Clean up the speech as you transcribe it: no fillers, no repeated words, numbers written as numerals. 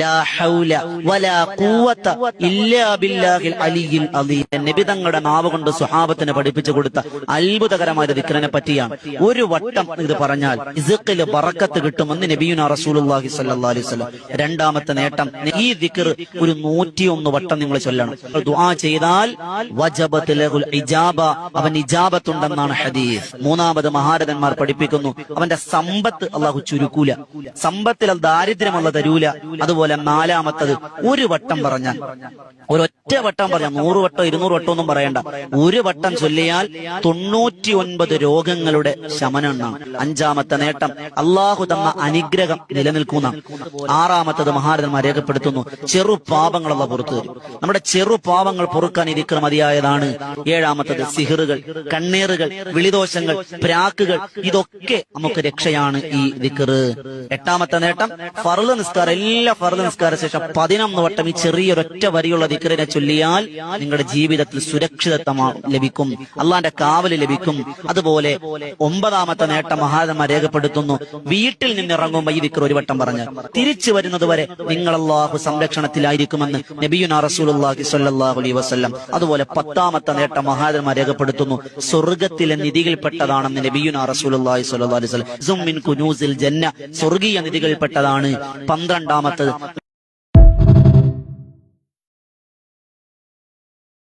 ലാ ഹൗല വലാ ഖുവത ഇല്ലാ ബില്ലാഹിൽ അലിയിൽ അലീം. നബി തങ്ങളുടെ നാവ് കൊണ്ട് സ്വഹാബത്തിന് പഠിപ്പിച്ചു കൊടുത്ത അത്ഭുതകരമായ ദിക്റിനെ പറ്റിയാണ്. ഒരു വട്ടം ഇത് പറഞ്ഞാൽ റിസ്ഖിൽ ബറക്കത്ത് കിട്ടുമെന്ന് നബിയുനാ റസൂലുള്ളാഹി സ്വല്ലല്ലാഹു അലൈഹി വസല്ലം. രണ്ടാമത്തെ നേട്ടം, ഈ ദിക്ർ ഒരു 101 വട്ടം നിങ്ങൾ ചൊല്ലണം. ദുആ ചെയ്താൽ വജബത് ലഹുൽ ഇജാബ, അവൻ ഇജാബത്തുണ്ടെന്നാണ് ഹദീസ്. മൂന്നാമത് മഹാരഥന്മാർ പഠിപ്പിക്കുന്നു, അവന്റെ സമ്പത്ത് അല്ലാഹു ചുരുക്കൂല, സമ്പത്തിൽ ദാരിദ്ര്യം അല്ലാഹു തരൂല. അതുപോലെ നാലാമത്തത്, ഒരു വട്ടം പറഞ്ഞാൽ, ഒരൊറ്റ വട്ടം പറഞ്ഞാൽ 100 വട്ടോ 200 വട്ടോ ഒന്നും പറയണ്ട, ഒരു വട്ടം ചൊല്ലിയാൽ 99 രോഗങ്ങളുടെ ശമനമാണ്. അഞ്ചാമത്തെ നേട്ടം, അള്ളാഹു തന്ന അനുഗ്രഹം നിലനിൽക്കുന്ന. ആറാമത്തത് മഹാരഥന്മാർ രേഖപ്പെടുത്തുന്നു, ചെറു പാപങ്ങൾ അല്ലാഹു പുറത്തു തരും. നമ്മുടെ ചെറു പാപങ്ങൾ പൊറുക്കാൻ ഇരിക്കുന്ന മതിയായതാണ്. ഏഴാമത്തത്, സിഹറുകൾ, കണ്ണീറുകൾ, വിളിദോഷങ്ങൾ, പ്രാക്കുകൾ, ഇതൊക്കെ നമുക്ക് രക്ഷയാണ് ഈ ദിക്ർ. എട്ടാമത്തെ നേട്ടം, ഫർള് നിസ്കാരം, എല്ലാ ഫർള് നിസ്കാര ശേഷം 11 വട്ടം ഈ ചെറിയൊരൊറ്റ വരിയുള്ള ദിക്റിനെ ചൊല്ലിയാൽ നിങ്ങളുടെ ജീവിതത്തിൽ സുരക്ഷിതത്വം ലഭിക്കും, അള്ളാന്റെ കാവല് ലഭിക്കും. അതുപോലെ 9ാമത്തെ നേട്ടം മഹാരഥന്മാർ രേഖപ്പെടുത്തുന്നു, വീട്ടിൽ നിന്നിറങ്ങുമ്പോൾ ഈ ദിക്ർ ഒരു വട്ടം പറഞ്ഞാൽ തിരിച്ചു വരുന്നത് വരെ നിങ്ങൾ അല്ലാഹു സംരക്ഷണത്തിലായിരിക്കുമെന്ന് നബിയുനാ റസൂലുള്ളാഹി സ്വല്ലല്ലാഹു അലൈഹി വസല്ലം. അതുപോലെ 10ാമത്തെ നേട്ടം മഹാരഥന്മാർ രേഖപ്പെടുത്തുന്നു, സ്വർഗ്ഗത്തിലെ നിധികൾപ്പെട്ടതാണെന്ന് നബിയുനാ റസൂലുള്ളാഹി സ്വല്ലല്ലാഹു അലൈഹി വസല്ലം. സുമ്മിൻ കുനൂസിൽ ജന്ന, സ്വർഗീയ നിധികൾപ്പെട്ടതാണ്. 12ാമത്തത്,